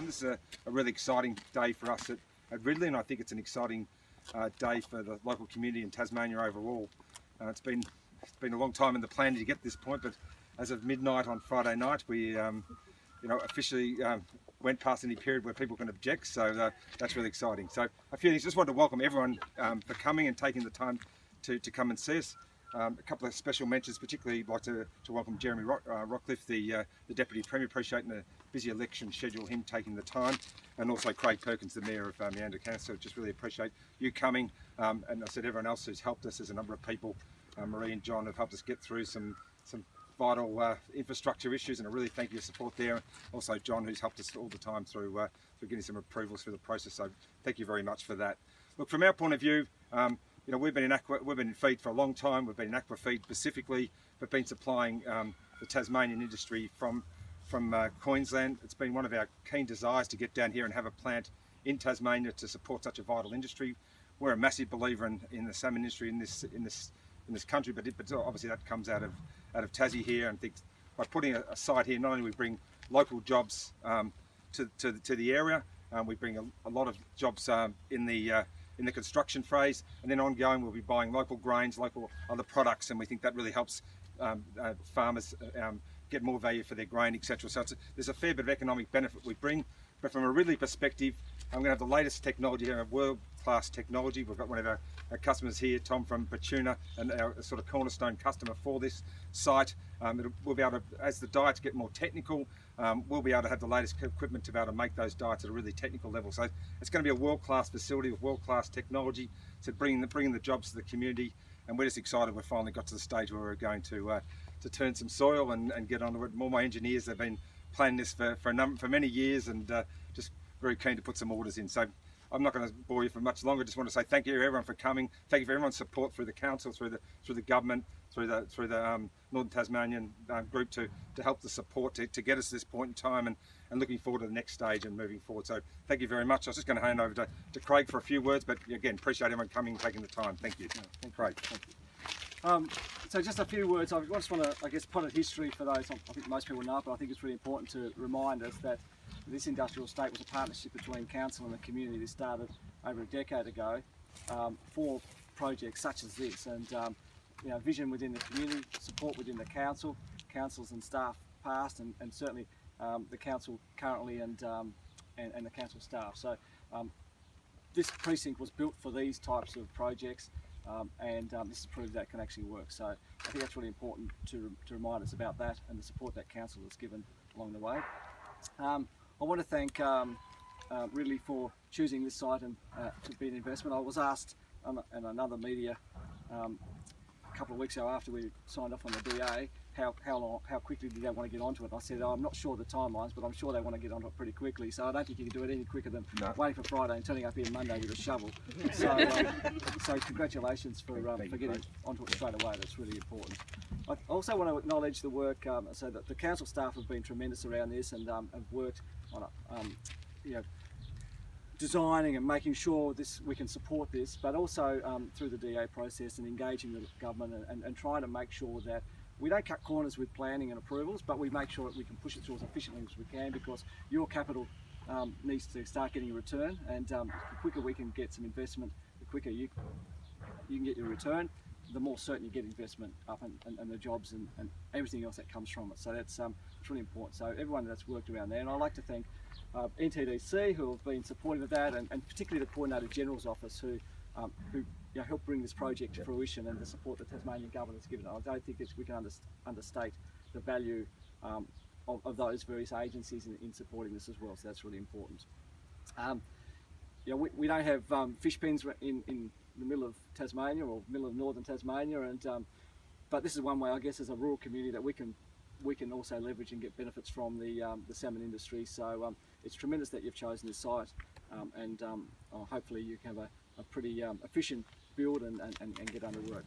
This is a really exciting day for us at Ridley, and I think it's an exciting day for the local community in Tasmania overall. It's been a long time in the planning to get to this point, but as of midnight on Friday night, we officially went past any period where people can object, so that's really exciting. So a few things. Just wanted to welcome everyone for coming and taking the time to come and see us. A couple of special mentions, particularly like to welcome Jeremy Rockcliffe, the Deputy Premier, appreciating the busy election schedule, him taking the time, and also Craig Perkins, the Mayor of Meander Council. Just really appreciate you coming, and I said everyone else who's helped us. There's a number of people, Marie and John, have helped us get through some vital infrastructure issues, and I really thank you for your support there. Also John, who's helped us all the time through getting some approvals through the process, so thank you very much for that. Look, from our point of view, we've been in feed for a long time. We've been in aqua feed specifically, but been supplying the Tasmanian industry from Queensland. It's been one of our keen desires to get down here and have a plant in Tasmania to support such a vital industry. We're a massive believer in the salmon industry in this country, but obviously that comes out of Tassie here, and think by putting a site here, not only we bring local jobs to the area, we bring a lot of jobs in the construction phase, and then ongoing we'll be buying local grains, local other products, and we think that really helps farmers get more value for their grain, etc. So there's a fair bit of economic benefit we bring. But from a Ridley perspective, I'm going to have the latest technology here, world-class technology. We've got one of our customers here, Tom from Batuna, and our sort of cornerstone customer for this site. We'll be able to, as the diets get more technical, we'll be able to have the latest equipment to be able to make those diets at a really technical level. So it's going to be a world-class facility with world-class technology to bring the jobs to the community. And we're just excited we finally got to the stage where we're going to turn some soil and get onto it. All my engineers have been planning this for many years, and just very keen to put some orders in. So I'm not going to bore you for much longer. Just want to say thank you to everyone for coming. Thank you for everyone's support through the council, through the government, through the Northern Tasmanian group to help the support to get us to this point in time, and looking forward to the next stage and moving forward. So thank you very much. I was just going to hand over to Craig for a few words, but again, appreciate everyone coming and taking the time. Thank you. Craig. Thank you. So just a few words. I just want to, put a history for those. I think most people know, but I think it's really important to remind us that this industrial estate was a partnership between council and the community. This started over a decade ago for projects such as this, and vision within the community, support within the councils and staff past, and certainly the council currently and the council staff. So this precinct was built for these types of projects. This has proved that can actually work. So I think that's really important to remind us about that and the support that council has given along the way. I want to thank Ridley for choosing this site and to be an investment. I was asked in another media a couple of weeks ago after we signed off on the DA how quickly did they want to get onto it. I said, I'm not sure of the timelines, but I'm sure they want to get onto it pretty quickly. So I don't think you can do it any quicker than waiting for Friday and turning up here Monday with a shovel. So congratulations for getting onto it straight away. That's really important. I also want to acknowledge the work, so that the council staff have been tremendous around this, and have worked on designing and making sure we can support this, but also through the DA process and engaging the government and trying to make sure that we don't cut corners with planning and approvals, but we make sure that we can push it through as efficiently as we can, because your capital needs to start getting a return, and the quicker we can get some investment, the quicker you can get your return, the more certain you get investment up and the jobs and everything else that comes from it. So that's really important. So everyone that's worked around there, and I'd like to thank NTDC, who have been supportive of that, and particularly the Coordinator General's Office, who helped bring this project to fruition, and the support the Tasmanian government has given. I don't think that we can understate the value of those various agencies in supporting this as well. So that's really important. We don't have fish pens in the middle of Tasmania or middle of northern Tasmania, but this is one way, I guess, as a rural community that we can also leverage and get benefits from the salmon industry. So it's tremendous that you've chosen this site, and hopefully you can have a pretty efficient build and get under work.